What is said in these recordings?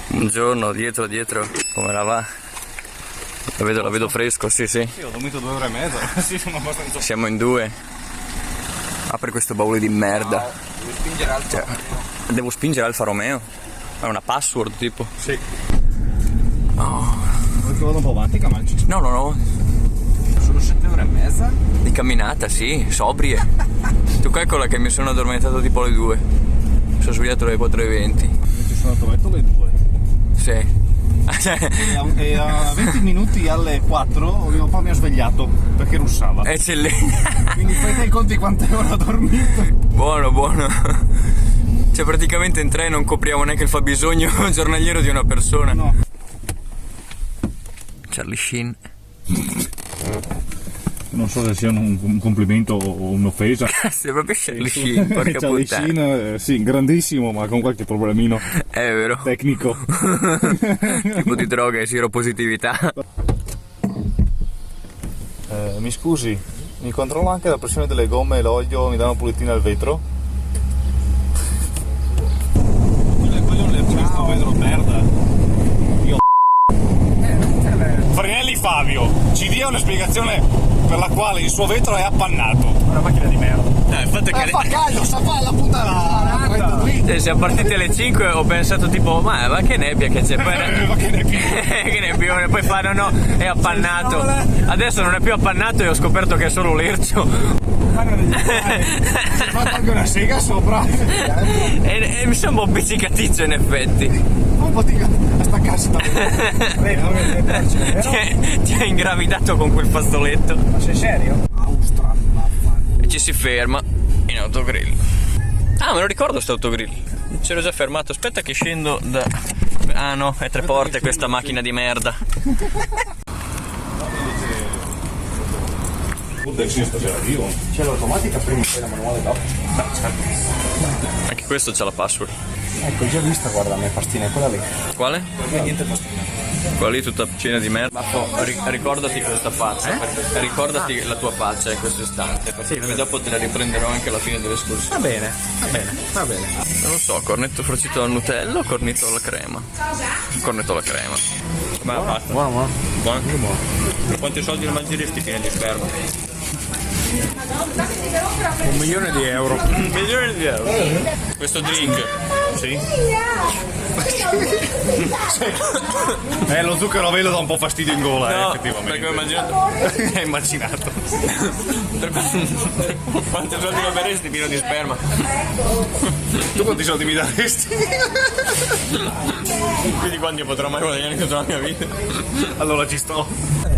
Buongiorno, dietro. Come la va? La vedo fresco, sì. Sì, ho dormito 2 ore e mezza. Sì, sono abbastanza. Siamo in 2. Apri questo baule di merda. No, devi spingere Alfa Romeo. Devo spingere Alfa Romeo? È una password tipo? Sì. Oh. Vuoi che vado un po' avanti, Camalci? No. Sono 7 ore e mezza. Di camminata, sì, sobrie. Tu calcola che mi sono addormentato tipo alle 2. Mi sono svegliato alle 4:20. Ci sono addormentato alle 2. Sì. E a 20 minuti alle 4 mio papà mi ha svegliato perché russava. Eccellente. Quindi fai te i conti quante ore ho dormito. Buono. Cioè praticamente in 3 non copriamo neanche il fabbisogno giornaliero di una persona. No. Charlie Sheen. Non so se sia un complimento o un'offesa. Sei proprio Charlie Sheen, porca Charlie puttana. Sheen, sì, grandissimo, ma con qualche problemino È vero. tecnico. Tipo di droga e sieropositività. Mi scusi, mi controlla anche la pressione delle gomme e l'olio, mi dà una pulitina al vetro? Quello è questo vetro merda. Io Farinelli Fabio, ci dia una spiegazione per la quale il suo vetro è appannato. Una macchina di merda. Il fatto è che Fa caglio, sta fa la puntata. siamo partiti alle 5 ho pensato tipo ma che nebbia che c'è. Ma che nebbia. Che nebbia. Poi fanno no, è appannato. Adesso non è più appannato e ho scoperto che è solo lercio. Si fa anche una sega sopra. E mi sembra un pizzicaticcio in effetti. Un po' a staccarsi da Ti ha ingravidato con quel fazzoletto. Ma sei serio? Austra, E ci si ferma in autogrill. Ah, me lo ricordo sto autogrill. C'ero già fermato. Aspetta che scendo da... Ah no, è 3 porte questa macchina di merda. del sinistro c'era io. C'è l'automatica prima e la manuale dopo. Anche questo c'ha la password. Ecco, già vista, guarda, la mia pastina è quella lì. Quale? Niente pastina. Quella lì tutta piena di merda. Ricordati questa faccia, ricordati la tua faccia in questo istante, perché dopo te la riprenderò anche alla fine dell'escursione. Va bene. Non lo so, cornetto farcito al Nutella o cornetto alla crema? Cornetto alla crema. Ma basta. Buono. Buono. Per quanti soldi ne mangeresti pieni di sperma? 1 milione di euro. 1 milione di euro. Questo drink? Sì. Lo zucchero a velo dà un po' fastidio in gola, No, effettivamente. perché ho immaginato. Hai immaginato. Per quanti soldi ne beresti pieno di sperma? Tu quanti soldi mi daresti? Quindi quanti potrò mai guadagnare in tutta la mia vita? Allora ci sto.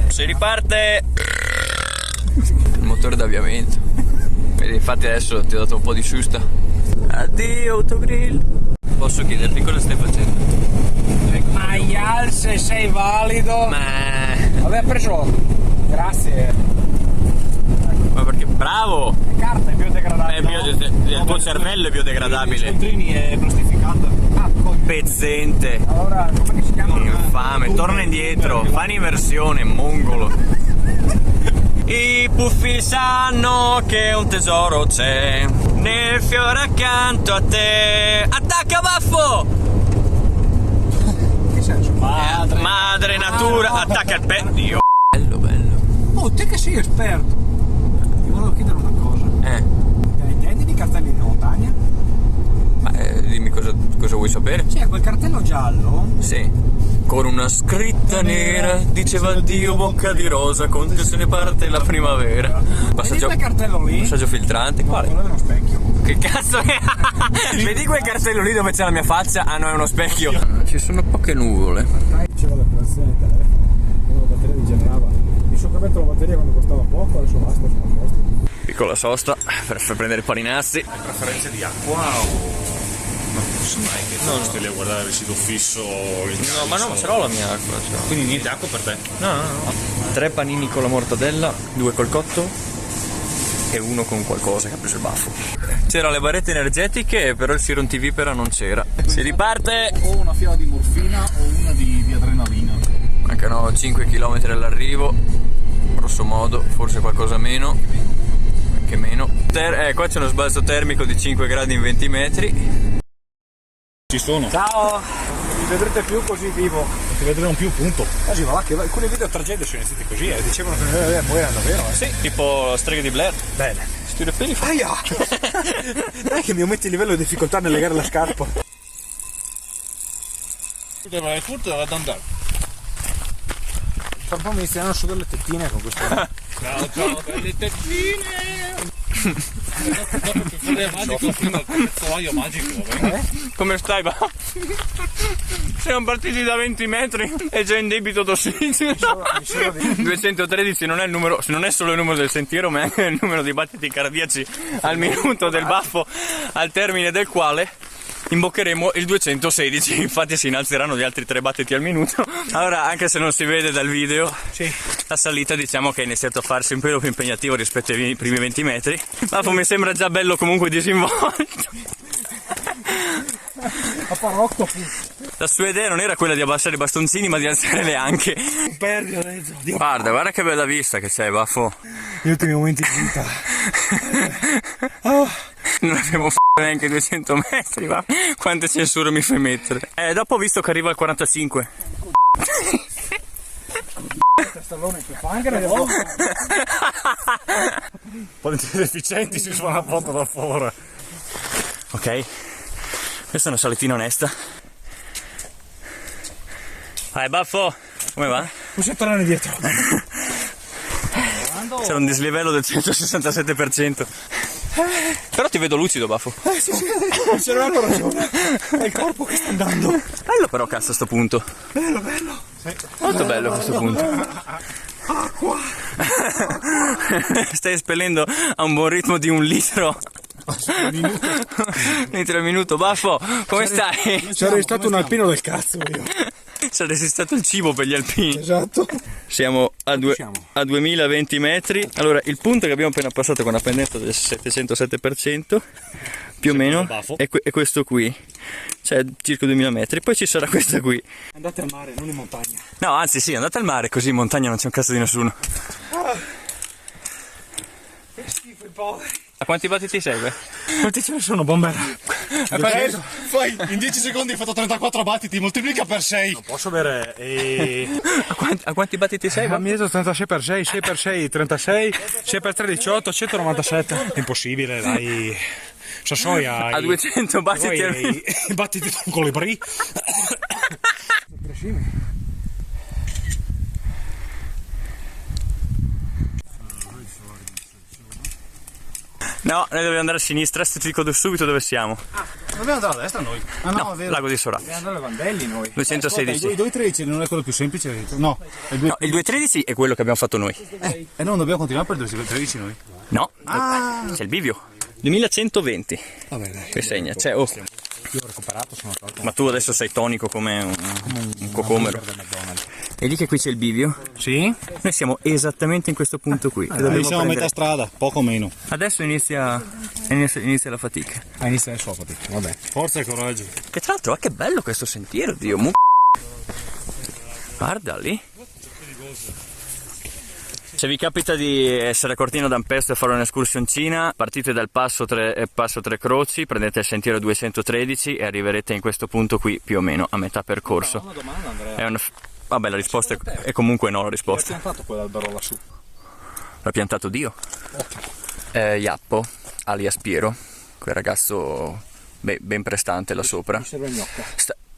Si riparte il motore d'avviamento. Vedi, infatti adesso ti ho dato un po' di susta. Addio autogrill. Posso chiederti cosa stai facendo? Maial, se sei valido. Ma Aveva preso. Grazie. perché bravo! Carta è biodegradabile. Il tuo cervello è biodegradabile. Scontrini è plastificata. Pezzente. Allora, come si chiama? Infame, torna indietro, fai inversione, mongolo. I puffi sanno che un tesoro c'è nel fiore accanto a te. Attacca baffo! Che senso? Madre natura, attacca il Dio. Bello. Oh, te che sei esperto. Ti volevo chiedere una cosa. Intendi di cartelli di montagna? Dimmi cosa vuoi sapere? C'è quel cartello giallo. Sì. Con una scritta nera diceva Dio bocca di rosa, con te se ne parte la primavera. Vedi quel cartello lì? Passaggio filtrante, quale? Quello dello specchio. Che cazzo è? Vedi quel cartello lì dove c'è la mia faccia? Ah no, è uno specchio. Ci sono poche nuvole. Diceva la operazione di telefono, quando la batteria degenerava. Mi sono capito la batteria quando costava poco, adesso basta, sono a posto. Piccola sosta per prendere i paninazzi. Preferenze di acqua o... Non posso mai che non stai lì a guardare il residuo fisso. No, ma no, ce l'ho la mia acqua. Quindi niente acqua per te? No. 3 panini con la mortadella, 2 col cotto e 1 con qualcosa che ha preso il baffo. C'era le barrette energetiche, però il Siron TV però non c'era. Si riparte! O una fiala di morfina o una di adrenalina. Mancano 5 km all'arrivo, grosso modo, forse qualcosa meno, anche meno. Qua c'è uno sbalzo termico di 5 gradi in 20 metri. Ci sono. Ciao! mi vedrete più così vivo. Non ti vedremo più, punto. Oggi va là che alcuni video tragedie sono iniziati così, dicevano che muoiono davvero. Sì, tipo streghe di Blair. Bene. Studio peli. Aia! Dai che mi aumenti il livello di difficoltà nel legare la scarpa. Deve tutto da andare. Tra un po' mi iniziano a sudare le tettine con questo. Ciao, belle tettine! Dopo che fai magico, prima il cazzolaio magico. Come stai, va? Siamo partiti da 20 metri e già in debito d'ossigeno. 213 non è il numero, non è solo il numero del sentiero, ma è anche il numero di battiti cardiaci al minuto del baffo, al termine del quale imboccheremo il 216. Infatti si innalzeranno di altri 3 battiti al minuto. Allora, anche se non si vede dal video, Sì. la salita diciamo che ha iniziato a farsi un pelo più impegnativo rispetto ai primi 20 metri. Ma mi sembra già bello comunque disinvolto. A Octopus. La sua idea non era quella di abbassare i bastoncini, ma di alzare le anche. Perdi adesso. Guarda che bella vista che c'è, baffo. Gli ultimi momenti di vita. Non abbiamo neanche 200 metri, va. Quante censure mi fai mettere? Dopo ho visto che arriva al 45. Stallone che fa anche un po' di deficienti si suona pronto da fuori. Ok, questa è una salitina onesta. Vai, baffo, come va? Possiamo tornare dietro. C'era un dislivello del 167%. Però ti vedo lucido, baffo. Sì, il cervello ha ragione. È il corpo che sta andando. Bello però, cazzo, a sto punto. Bello. Molto bello a questo punto. Stai espellendo a un buon ritmo di 1 litro. Litro al minuto. Baffo, come stai? C'era stato un alpino del cazzo io. Saresti stato il cibo per gli alpini. Esatto. Siamo a 2020 metri. Allora, il punto che abbiamo appena passato con una pendenza del 707%, più o meno, è questo qui. Cioè circa 2000 metri. Poi ci sarà questa qui. Andate al mare, non in montagna. No, anzi sì, andate al mare, così in montagna non c'è un cazzo di nessuno. Che schifo il povero. A quanti battiti serve? Quanti ce ne sono, bomber? Fai, in 10 secondi hai fatto 34 battiti, moltiplica per 6. Non posso avere... A quanti battiti serve? Mi detto 36 per 6, 6 per 6, 36, 6 per 3, 18, 197. Impossibile, dai. Sassoia. A 200 battiti al minuto. I battiti con colibrì. No, noi dobbiamo andare a sinistra, ti dico subito dove siamo. Dobbiamo andare a destra noi. No, è vero. Lago di Sorà. Dobbiamo andare alle Vandelli noi. 216. Il 213 non è quello più semplice. No, il No, il 213 è quello che abbiamo fatto noi. E non dobbiamo continuare per il 213 noi. No, c'è il bivio. 2120. Vabbè, dai. Che segna? Cioè, oh. Io ho recuperato, sono stato. Ma tu adesso sei tonico come un cocomero. Vedi che qui c'è il bivio? Sì? Noi siamo esattamente in questo punto qui. Noi siamo a metà strada, poco meno. Adesso inizia la fatica. Inizia il suo fatica, vabbè. Forza e coraggio. Che tra l'altro, che bello questo sentiero, Dio. Guarda lì. Se vi capita di essere a Cortina d'Ampezzo e fare un'escursioncina, partite dal passo Tre Croci, prendete il sentiero 213 e arriverete in questo punto qui più o meno a metà percorso. Una domanda, Andrea. Vabbè, la risposta è comunque no, la risposta. Che ha fatto quell'albero lassù? L'ha piantato Dio. Iappo, alias Piero, quel ragazzo ben prestante là sopra. Serve gnocca.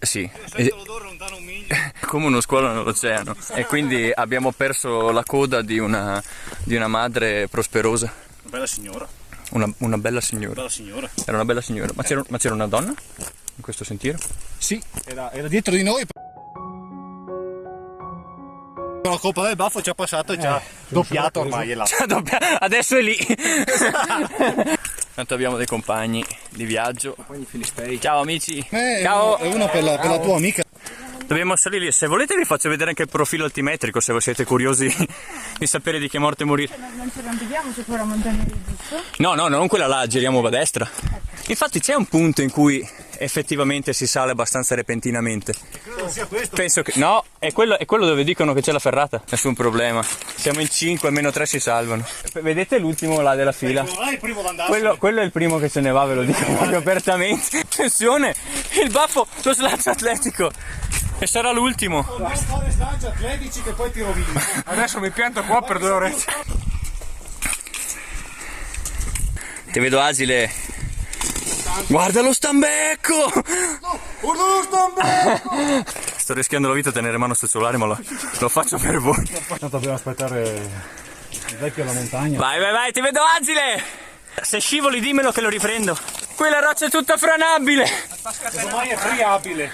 Sì. L'odore lontano un miglio. Come uno squalo nell'oceano. E quindi abbiamo perso la coda di una madre prosperosa. Una bella signora. Una bella signora. Bella signora. Era una bella signora. Ma c'era una donna in questo sentiero? Sì, era dietro di noi. La coppa del baffo ci ha passato e ci ha doppiato ormai. È là. Adesso è lì. Tanto abbiamo dei compagni di viaggio. Compagni filistei. Ciao amici. Ciao. È uno per la tua amica. Dobbiamo salire lì. Se volete vi faccio vedere anche il profilo altimetrico, se voi siete curiosi di sapere di che morte morire. Non ci arrampichiamo su quella montagna lì, giusto? No, non quella là, giriamo a destra. Infatti c'è un punto in cui effettivamente si sale abbastanza repentinamente. Credo sia questo. Penso che... No, è quello dove dicono che c'è la ferrata. Nessun problema. Siamo in 5, almeno 3 si salvano. Vedete l'ultimo là della fila? Non è il primo ad andarsene. Quello è il primo che se ne va, ve lo dico proprio apertamente. Attenzione, il baffo, lo slancio atletico. E sarà l'ultimo. Non fare slanci atletici che poi ti rovini. Adesso mi pianto qua per 2 orette. Ti vedo agile. Guarda lo stambecco! Sto rischiando la vita a tenere in mano sul cellulare, ma lo faccio per voi. Tanto dobbiamo aspettare il vecchio alla montagna. Vai, ti vedo agile! Se scivoli dimmelo che lo riprendo. Quella roccia è tutta franabile. Ormai è friabile.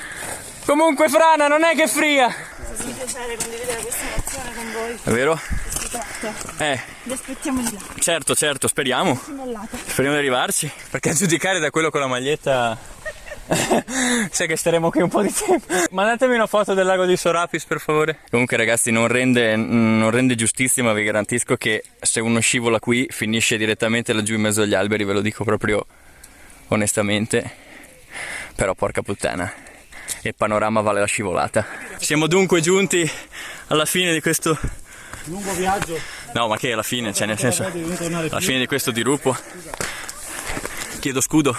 Comunque frana, non è che fria. Mi piacere condividere questa emozione con voi. È vero? Vi aspettiamo di là. Certo, speriamo. Speriamo di arrivarci. Perché a giudicare da quello con la maglietta... sai che staremo qui un po' di tempo. Mandatemi una foto del lago di Sorapis, per favore. Comunque ragazzi, non rende giustizia, ma vi garantisco che se uno scivola qui finisce direttamente laggiù in mezzo agli alberi, ve lo dico proprio onestamente. Però porca puttana, il panorama vale la scivolata. Siamo dunque giunti alla fine di questo Lungo viaggio. no, ma che alla fine, cioè nel senso alla fine di questo dirupo. Chiedo scudo.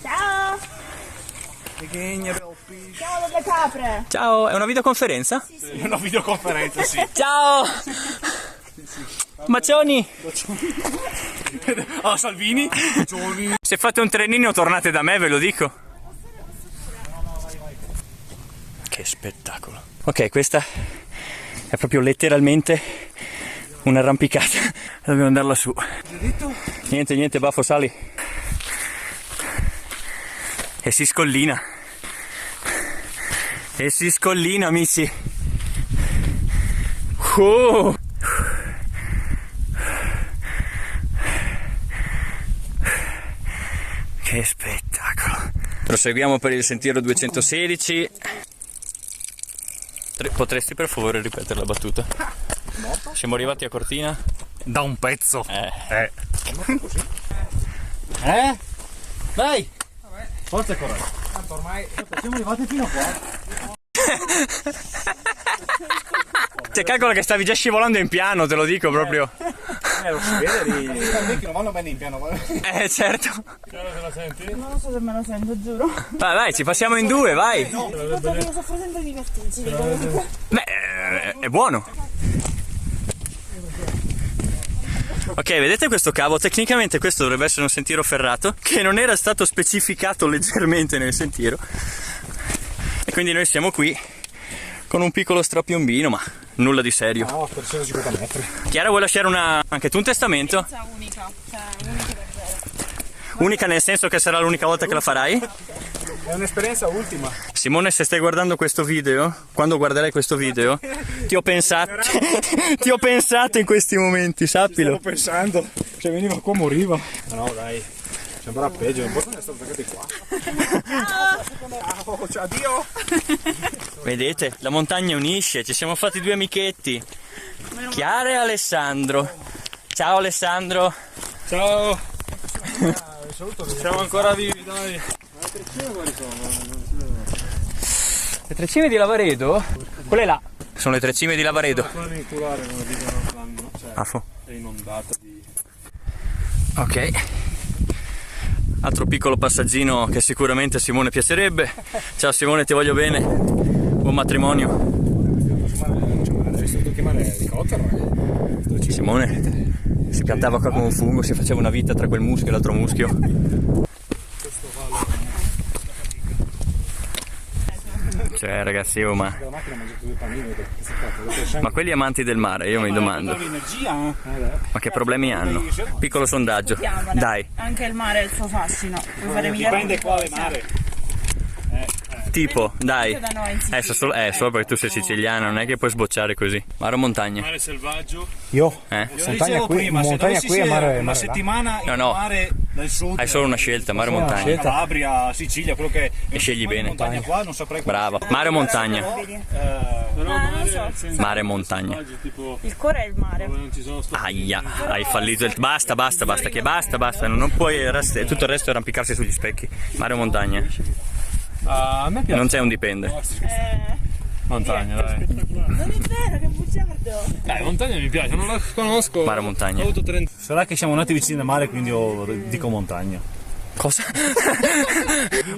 Ciao! Ciao delle capre! Ciao, è una videoconferenza? È una videoconferenza, sì. Ciao! Bacioni! Ah, Salvini? Bacioni. Se fate un trenino tornate da me, ve lo dico. Che spettacolo. Ok, questa è proprio letteralmente un'arrampicata. Dobbiamo andarla su. Niente, baffo, sali. E si scollina. Amici. Oh! Che spettacolo. Proseguiamo per il sentiero 216. Potresti per favore ripetere la battuta? Siamo arrivati a Cortina. Da un pezzo. Dai! Forza e coraggio. Tanto ormai siamo arrivati fino a qua. Cioè, calcola che stavi già scivolando in piano, te lo dico proprio. Lo si vede lì. I vecchi non vanno bene in piano. Certo. Se la senti? Non lo so se me lo sento, giuro. Vai, ci passiamo in 2, vai. Io soffro sempre di vertigini. Beh, è buono. Ok, vedete questo cavo? Tecnicamente questo dovrebbe essere un sentiero ferrato che non era stato specificato leggermente nel sentiero. E quindi noi siamo qui con un piccolo strappiombino, ma nulla di serio. No, per 150 metri. Chiara, vuoi lasciare anche tu un testamento? Unica, cioè unica davvero. Unica nel senso che sarà l'unica volta che la farai? È un'esperienza ultima. Simone, se stai guardando questo video, quando guarderai questo video, ti ho pensato in questi momenti, sappilo. Stavo pensando, cioè veniva qua moriva. No dai, sembra peggio, un po' ne sto attaccati qua. Ciao, addio. Vedete, la montagna unisce, ci siamo fatti 2 amichetti, Chiara e Alessandro. Ciao Alessandro. Ciao! Siamo ancora vivi, dai! Le 3 cime di Lavaredo? Quelle là. Sono le 3 cime di Lavaredo. Funicolare non lo dicono l'angolo, cioè Affo. è inondata di... Ok. Altro piccolo passaggino che sicuramente a Simone piacerebbe. Ciao Simone, ti voglio bene. Buon matrimonio. Hai visto tu chiamare di cottero? Simone si piantava qua come un fungo, si faceva una vita tra quel muschio e l'altro muschio. Cioè ragazzi, ma La macchina ha mangiato 2 panini. ma quelli amanti del mare, io mi domando, L'energia, ma che problemi hanno? Piccolo sondaggio. Dai. Anche il mare ha il suo fascino. Puoi fare migliaia dipende quale mare. Tipo, dai. Da noi in Sicilia. Solo perché tu sei siciliano, non è che puoi sbocciare così. Mare o montagna? Mare selvaggio. Io? Dicevo prima, se dovessi scegliere una settimana in No. mare del sud, Hai solo una scelta, mare o montagna. Calabria, Sicilia, quello che è. E scegli bene. Montagna qua, non saprei quale Brava. Mare o montagna? Non so. Mare o montagna? Il cuore è il mare. Aia, hai fallito il... Basta, che basta. Non puoi... Tutto il resto è arrampicarsi sugli specchi. Mare o montagna? A me piace. Non c'è un dipende. Montagna, dai. Non è vero, che bugiardo. Dai, montagna mi piace, non la conosco. Mare o montagna? Ho avuto 30. Sarà che siamo nati vicini al mare, quindi io dico montagna. Cosa?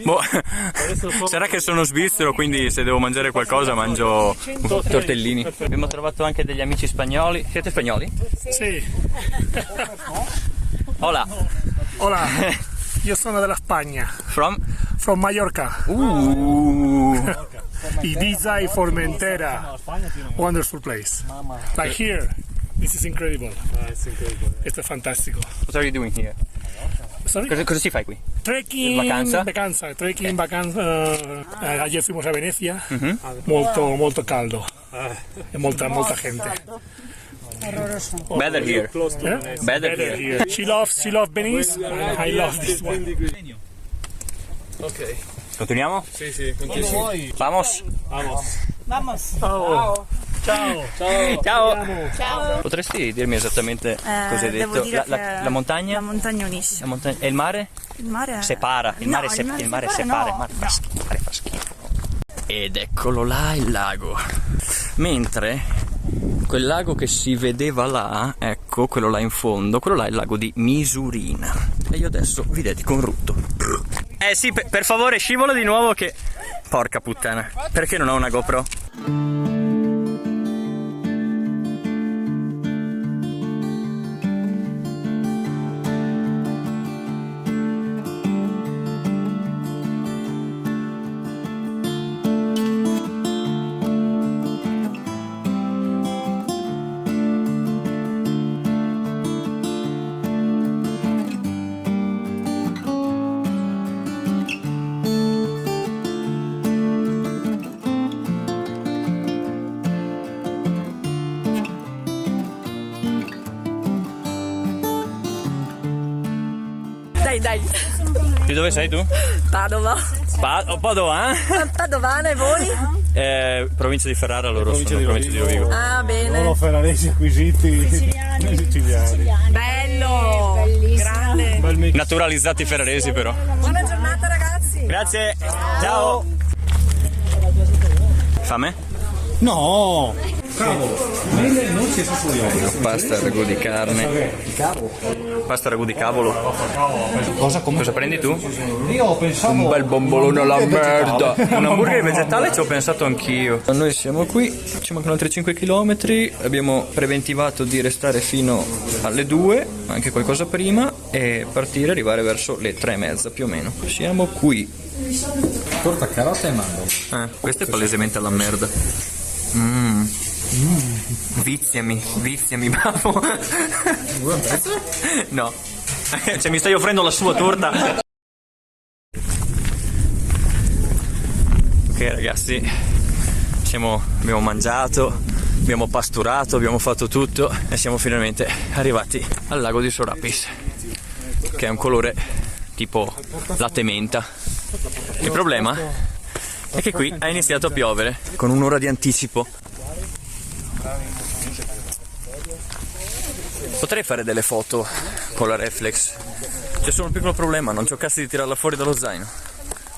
Boh. Sarà che sono svizzero, quindi se devo mangiare qualcosa mangio tortellini. Abbiamo trovato anche degli amici spagnoli. Siete spagnoli? Sì, Hola. hola, io sono della Spagna, From? from Mallorca, Ibiza e Formentera, wonderful place. Like here, this is incredible. Questo è fantastico. What are you doing here? Sorry? Cosa si fai qui? Trekking, Vacanza? trekking, vacanza. Ayer fuimos a Venezia, molto caldo, e molta gente. Better here. Eh? Better here. Here. She loves Venice, and I love this one. Ok. Continuiamo? Sì, continuiamo. Vamos. Vamos. Ciao. Ciao. Potresti dirmi esattamente cosa hai devo detto? dire La montagna? La montagna unisce. La montagna. E il mare? Il mare è... Separa. Il mare separa. Il mare fa schifo. Ed eccolo là il lago. Mentre quel lago che si vedeva là, ecco, quello là in fondo, quello là è il lago di Misurina. E io adesso vi dedico un rutto. Sì, per favore scivolo di nuovo che... Porca puttana, perché non ho una GoPro? Dai, Di dove sei tu? Padova. Padova, eh? Padovana e voi? Provincia di Ferrara, loro sono provincia di Rovigo. Ah, bene. ferraresi acquisiti siciliani. Bello. Grande. Naturalizzati ferraresi però. Buona giornata, ragazzi. Grazie. Ciao. Fame? No! Pasta ragù di carne. Pasta ragù di cavolo. Cosa prendi tu? Io ho pensato. Un bel bombolone alla merda. Un hamburger vegetale ci ho pensato anch'io. Noi siamo qui, ci mancano altri 5 km. Abbiamo preventivato di restare fino alle 2, anche qualcosa prima, e partire, arrivare verso le 3:30 più o meno. Siamo qui. Torta carota e mandorle. Questo è palesemente alla merda. Viziami, bravo. No. Cioè mi stai offrendo la sua torta. Ok ragazzi, abbiamo mangiato, abbiamo pasturato, abbiamo fatto tutto e siamo finalmente arrivati al lago di Sorapis, che è un colore tipo latte menta. Il problema è che qui ha iniziato a piovere con un'ora di anticipo. Potrei fare delle foto con la reflex. C'è solo un piccolo problema, non c'ho cazzo di tirarla fuori dallo zaino.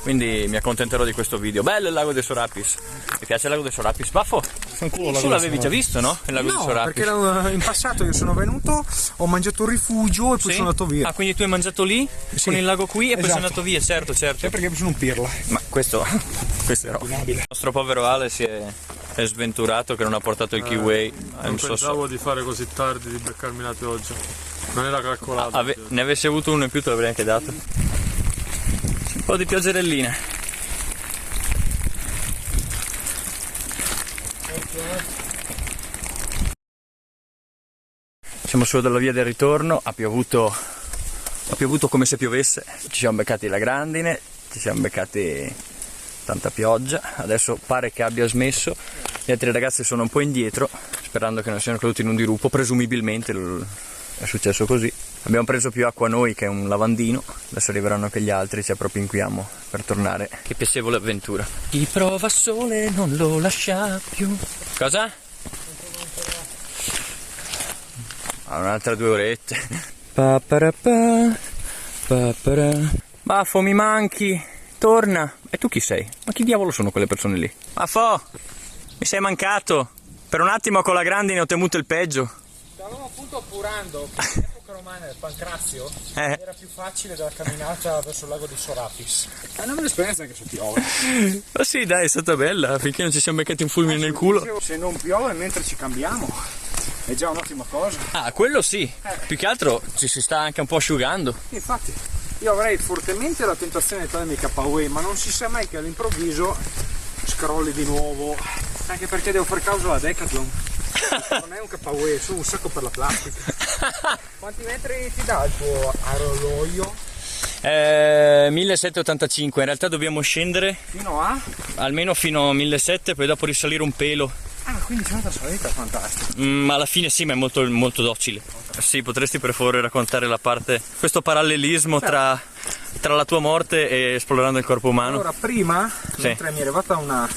Quindi mi accontenterò di questo video. Bello il lago di Sorapis. Mi piace il lago di Sorapis. Baffo, tu l'avevi già visto, no? Il lago di Sorapis. Perché in passato io sono venuto, ho mangiato un rifugio e poi sono andato via. Ah, quindi tu hai mangiato lì, con il lago qui e poi sei andato via, certo. Perché sono un pirla. Ma questo è roba. Il nostro povero Ale si è sventurato che non ha portato il Kiwi. Non pensavo di fare così tardi, di beccarmi la pioggia. Non era calcolato. Ne avessi avuto uno in più te l'avrei anche dato. Un po' di pioggerelline. Siamo solo dalla via del ritorno, ha piovuto come se piovesse. Ci siamo beccati la grandine, ci siamo beccati tanta pioggia, adesso pare che abbia smesso, gli altri ragazzi sono un po' indietro, sperando che non siano caduti in un dirupo, presumibilmente è successo così. Abbiamo preso più acqua noi che un lavandino, adesso arriveranno anche gli altri, ci appropinquiamo per tornare. Che piacevole avventura. Chi prova sole non lo lascia più. Cosa? Un'altra 2 orette. Baffo, mi manchi, torna. E tu chi sei? Ma chi diavolo sono quelle persone lì? Baffo, mi sei mancato. Per un attimo con la grandine ho temuto il peggio. Stavamo appunto appurando che all'epoca romana del Pancrazio era più facile della camminata verso il lago di Sorapis. È una bella esperienza anche se piove. Ma sì, dai, è stata bella, finché non ci siamo beccati un fulmine nel culo. Se non piove mentre ci cambiamo, è già un'ottima cosa. Ah, quello sì. Più che altro ci si sta anche un po' asciugando. Infatti, io avrei fortemente la tentazione di togliermi i KW, ma non si sa mai che all'improvviso scrolli di nuovo. Anche perché devo fare causa alla Decathlon. Non è un KW, su un sacco per la plastica. Quanti metri ti dà il tuo orologio? 1785, in realtà dobbiamo scendere Fino a? almeno fino a 1700, poi dopo risalire un pelo. Ah, quindi c'è un'altra salita, fantastica. Ma alla fine sì, ma è molto, molto docile. Sì, potresti per favore raccontare la parte, questo parallelismo tra la tua morte e esplorando il corpo umano? Allora, prima, mentre mi è arrivata una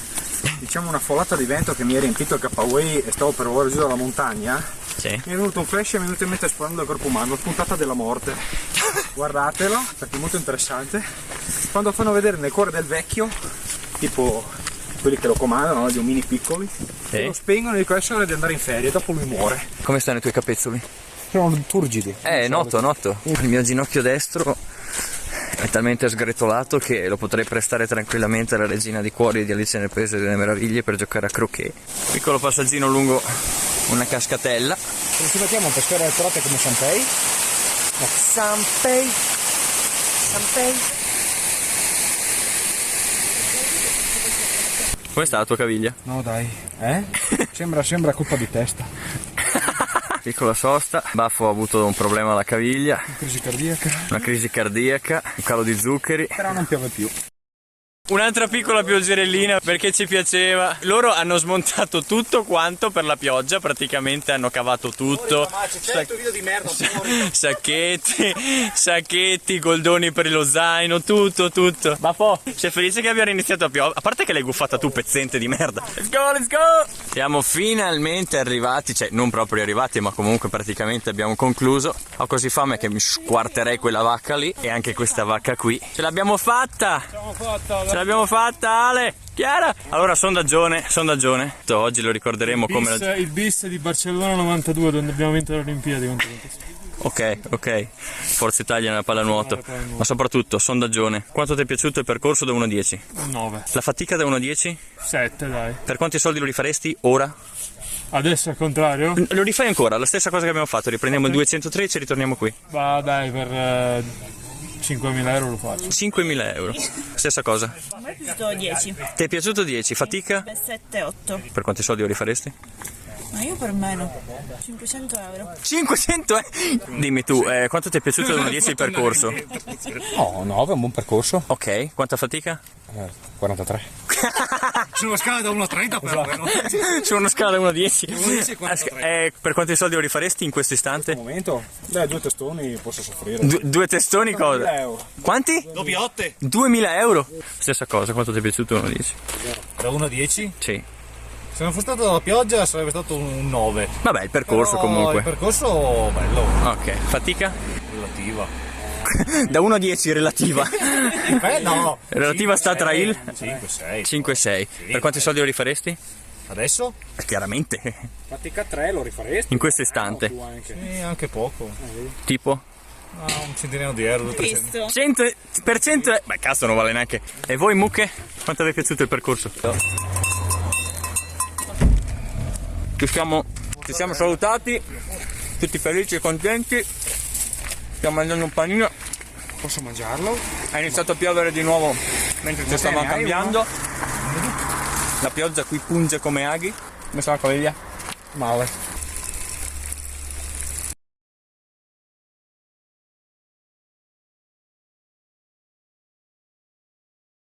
folata di vento che mi ha riempito il K-Way e stavo per volare giù dalla montagna, sì. Mi è venuto un flash e mi è venuto in mente esplorando il corpo umano, la puntata della morte. Guardatelo, perché è molto interessante. Quando fanno vedere nel cuore del vecchio, tipo quelli che lo comandano, no? Gli omini piccoli, Sì. lo spengono e dicono adesso è ora di andare in ferie, dopo lui muore. Come stanno i tuoi capezzoli? Sono turgidi. Noto. Il mio ginocchio destro è talmente sgretolato che lo potrei prestare tranquillamente alla regina di cuori di Alice nel Paese delle Meraviglie per giocare a croquet. Piccolo passaggino lungo una cascatella. Se ci mettiamo a pescare le trote come Sanpei? Sanpei. Come sta la tua caviglia? No dai, Sembra colpa di testa. Piccola sosta, Baffo ha avuto un problema alla caviglia, una crisi cardiaca, un calo di zuccheri. Però non piove più. Un'altra piccola pioggerellina perché ci piaceva. Loro hanno smontato tutto quanto per la pioggia, praticamente hanno cavato tutto. video di merda. Sacchetti, goldoni per lo zaino, tutto. Baffo, sei felice che abbia iniziato a piovere? A parte che l'hai guffata tu, pezzente di merda. Let's go! Siamo finalmente arrivati, cioè non proprio arrivati, ma comunque praticamente abbiamo concluso. Ho così fame che mi squarterei quella vacca lì e anche questa vacca qui. Ce l'abbiamo fatta! Ce l'abbiamo fatta, Ale! Chiara! Allora, sondaggione. Oggi lo ricorderemo come Il bis di Barcellona 92, dove abbiamo vinto le Olimpiadi. Ok. Forza Italia nella pallanuoto. Ma soprattutto, sondaggione. Quanto ti è piaciuto il percorso da 1 a 10? 9. La fatica da 1 a 10? 7, dai. Per quanti soldi lo rifaresti ora? Adesso al contrario? Lo rifai ancora, la stessa cosa che abbiamo fatto. Riprendiamo il 213 e ritorniamo qui. Va, dai, per 5.000 euro lo faccio. 5.000 euro. Stessa cosa. A me è piaciuto 10. Ti è piaciuto 10? Fatica? 7-8. Per quanti soldi lo rifaresti? Ma io per meno. 500 euro. 500? Dimmi tu, quanto ti è piaciuto da 1 a 10 il percorso? Oh, 9 è un buon percorso. Ok, quanta fatica? 43. Su una scala da 1 a 30 però. Su una scala da 1 a 10. 10 e 43. Per quanti soldi lo rifaresti in questo istante? Al momento? Dai, 2 testoni posso soffrire. Due testoni cosa? 2.000 euro. Quanti? Doppiotte. 2.000 euro? Stessa cosa, quanto ti è piaciuto 1 a 10? Da 1 a 10? Sì. Se non fosse stato dalla pioggia sarebbe stato un 9. Vabbè, il percorso Però comunque. Il percorso bello. Ok, fatica? Relativa. Da 1 a 10 relativa. No. Relativa sta tra il 5-6. 5 e 6. Per quanti soldi lo rifaresti? Adesso? Chiaramente. Fatica 3 lo rifaresti? In questo istante. Sì, anche poco. Tipo? Un centinaio di euro, 300. Cristo. 100%? Beh, cazzo, non vale neanche. E voi, mucche? Quanto vi è piaciuto il percorso? Ci siamo salutati, tutti felici e contenti. Stiamo mangiando un panino. Posso mangiarlo? È iniziato a piovere di nuovo mentre ci stavamo cambiando. La pioggia qui punge come aghi. Come sta la caviglia? Male.